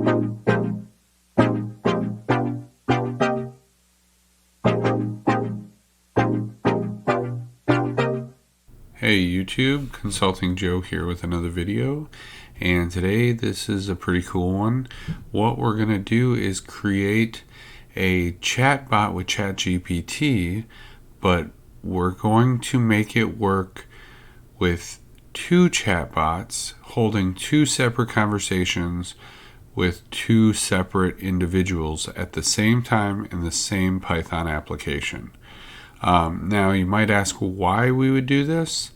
Hey YouTube, Consulting Joe here with another video, and today this is a pretty cool one. What we're going to do is create a chat bot with ChatGPT, but we're going to make it work with two chat bots holding two separate conversations with two separate individuals at the same time in the same Python application. Now you might ask why we would do this.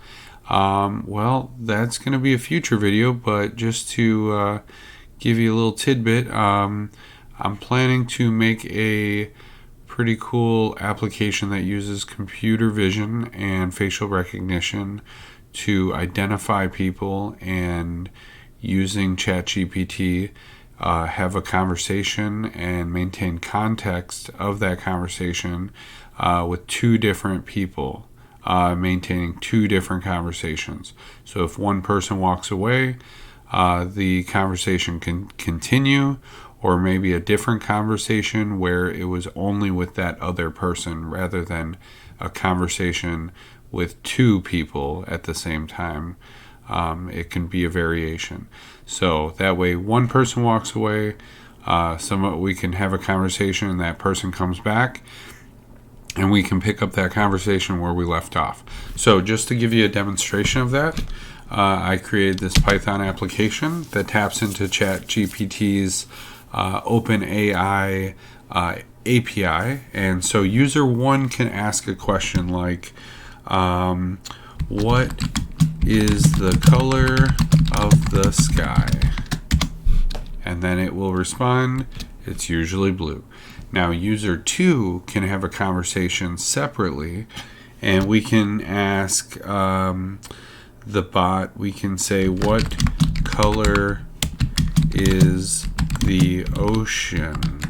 Well, that's going to be a future video, but just to give you a little tidbit, I'm planning to make a pretty cool application that uses computer vision and facial recognition to identify people, and using ChatGPT have a conversation and maintain context of that conversation with two different people, maintaining two different conversations. So if one person walks away, the conversation can continue, or maybe a different conversation where it was only with that other person rather than a conversation with two people at the same time. It can be a variation. So that way one person walks away, we can have a conversation and that person comes back, and we can pick up that conversation where we left off. So just to give you a demonstration of that, I created this Python application that taps into ChatGPT's OpenAI API. And so user one can ask a question like, what is the color of the sky? And then it will respond, it's usually blue. Now user 2 can have a conversation separately, and we can ask the bot, we can say, what color is the ocean?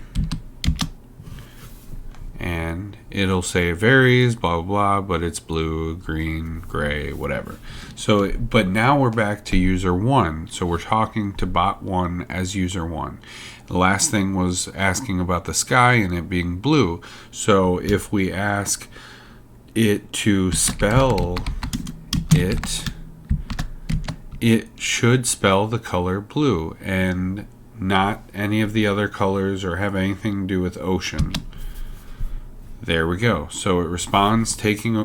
And it'll say it varies, blah, blah, blah, but it's blue, green, gray, whatever. So, but now we're back to user 1. So we're talking to bot 1 as user 1. The last thing was asking about the sky and it being blue. So if we ask it to spell it, it should spell the color blue and not any of the other colors or have anything to do with ocean. There we go. So it responds, taking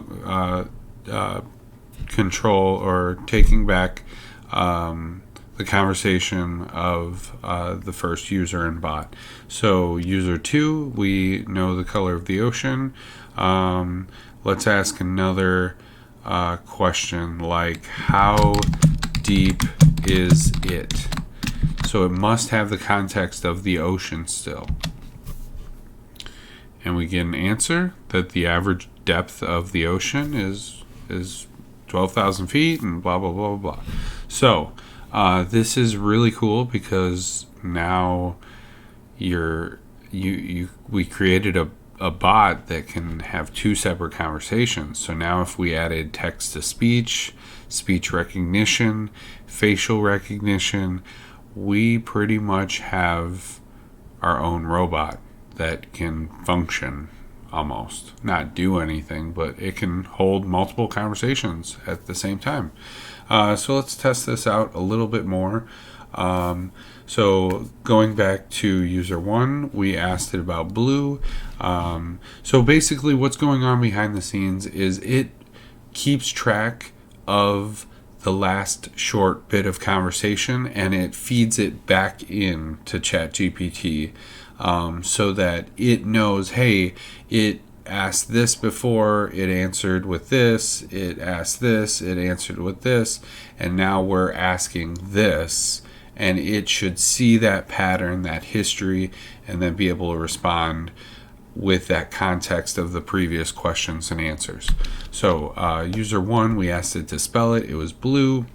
control, or taking back the conversation of the first user and bot. So user 2, we know the color of the ocean. Let's ask another question like, how deep is it? So it must have the context of the ocean still. And we get an answer that the average depth of the ocean is 12,000 feet and blah, blah, blah, blah. So this is really cool because now we created a bot that can have two separate conversations. So now if we added text to speech, speech recognition, facial recognition, we pretty much have our own robot that can function, almost not do anything, but it can hold multiple conversations at the same time. So let's test this out a little bit more. So going back to user 1, we asked it about blue. So basically what's going on behind the scenes is it keeps track of the last short bit of conversation and it feeds it back in to ChatGPT, so that it knows, hey, it asked this before, it answered with this, it asked this, it answered with this, and now we're asking this, and it should see that pattern, that history, and then be able to respond with that context of the previous questions and answers. So user 1, we asked it to spell it, it was blue.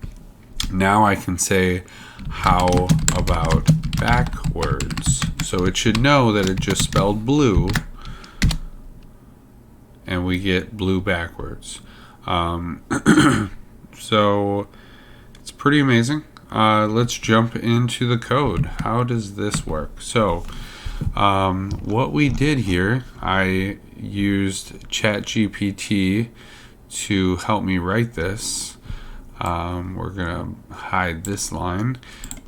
Now I can say, how about backwards? So it should know that it just spelled blue, and we get blue backwards. So it's pretty amazing. let's jump into the code. How does this work? So what we did here, I used ChatGPT to help me write this. We're going to hide this line,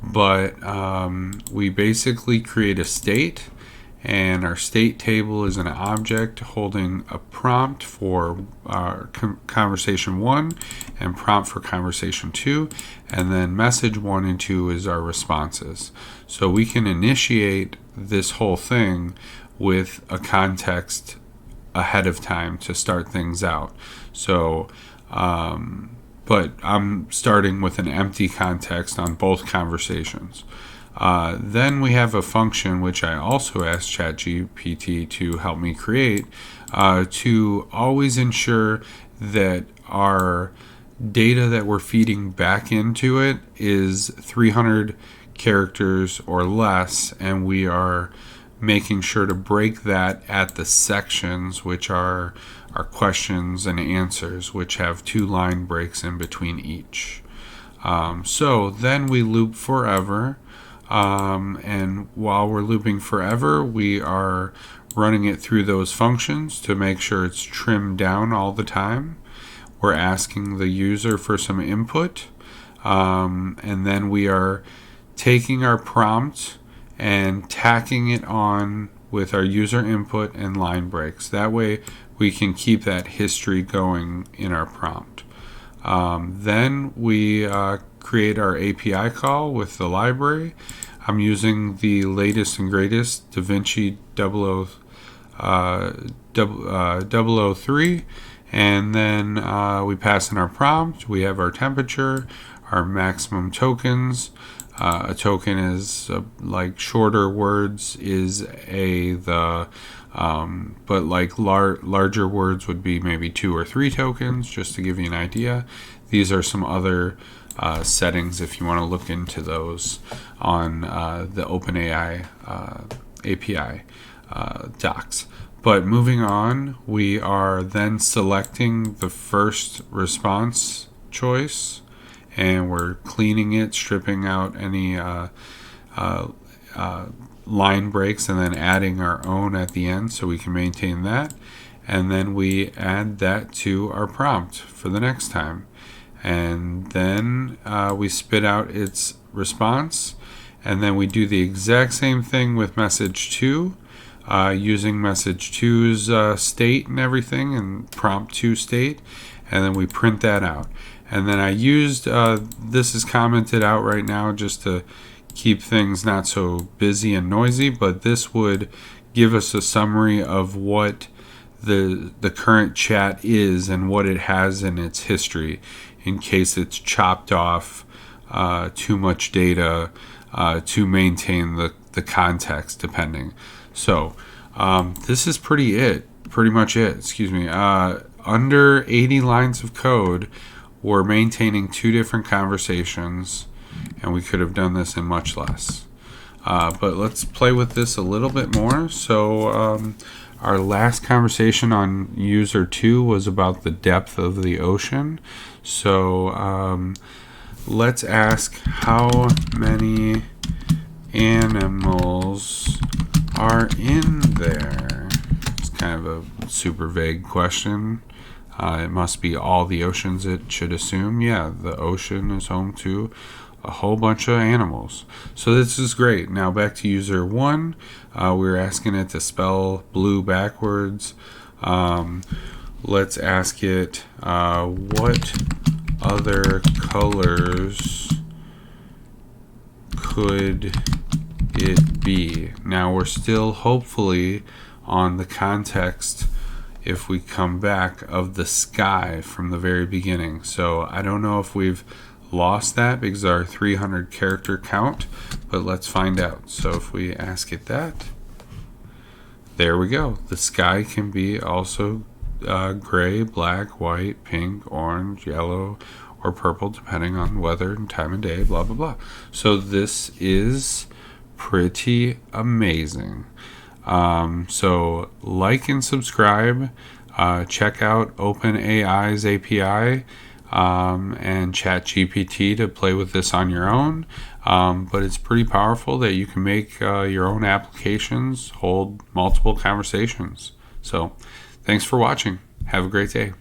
but we basically create a state, and our state table is an object holding a prompt for conversation 1 and prompt for conversation 2, and then message 1 and 2 is our responses. So we can initiate this whole thing with a context ahead of time to start things out. So but I'm starting with an empty context on both conversations. Then we have a function which I also asked ChatGPT to help me create to always ensure that our data that we're feeding back into it is 300 characters or less, and we are making sure to break that at the sections, which are our questions and answers, which have 2 line breaks in between each. So then we loop forever, and while we're looping forever, we are running it through those functions to make sure it's trimmed down all the time. We're asking the user for some input, and then we are taking our prompt and tacking it on with our user input and line breaks. That way we can keep that history going in our prompt. Then we create our API call with the library. I'm using the latest and greatest DaVinci 003, and then we pass in our prompt. We have our temperature, our maximum tokens. A token is like shorter words is but like larger words would be maybe 2 or 3 tokens, just to give you an idea. These are some other settings if you want to look into those on the OpenAI API docs. But moving on, we are then selecting the first response choice, and we're cleaning it, stripping out any line breaks, and then adding our own at the end so we can maintain that. And then we add that to our prompt for the next time. And then we spit out its response, and then we do the exact same thing with message 2, using message 2's state and everything, and prompt 2 state, and then we print that out. And then I used, this is commented out right now just to keep things not so busy and noisy, but this would give us a summary of what the current chat is and what it has in its history, in case it's chopped off too much data to maintain the context, depending. So this is pretty much it. Under 80 lines of code, we're maintaining 2 different conversations, and we could have done this in much less. But let's play with this a little bit more. So our last conversation on user 2 was about the depth of the ocean. So let's ask how many animals are in there. It's kind of a super vague question. It must be all the oceans, it should assume. Yeah, the ocean is home to a whole bunch of animals. So this is great. Now back to user 1. We're asking it to spell blue backwards. Let's ask it what other colors could it be. Now we're still hopefully on the context, if we come back, of the sky from the very beginning. So I don't know if we've lost that because of our 300 character count, but let's find out. So if we ask it that, there we go. The sky can be also gray, black, white, pink, orange, yellow, or purple, depending on weather and time of day, blah, blah, blah. So this is pretty amazing. So like and subscribe. Check out OpenAI's API. and ChatGPT to play with this on your own. But it's pretty powerful that you can make your own applications hold multiple conversations. So thanks for watching. Have a great day.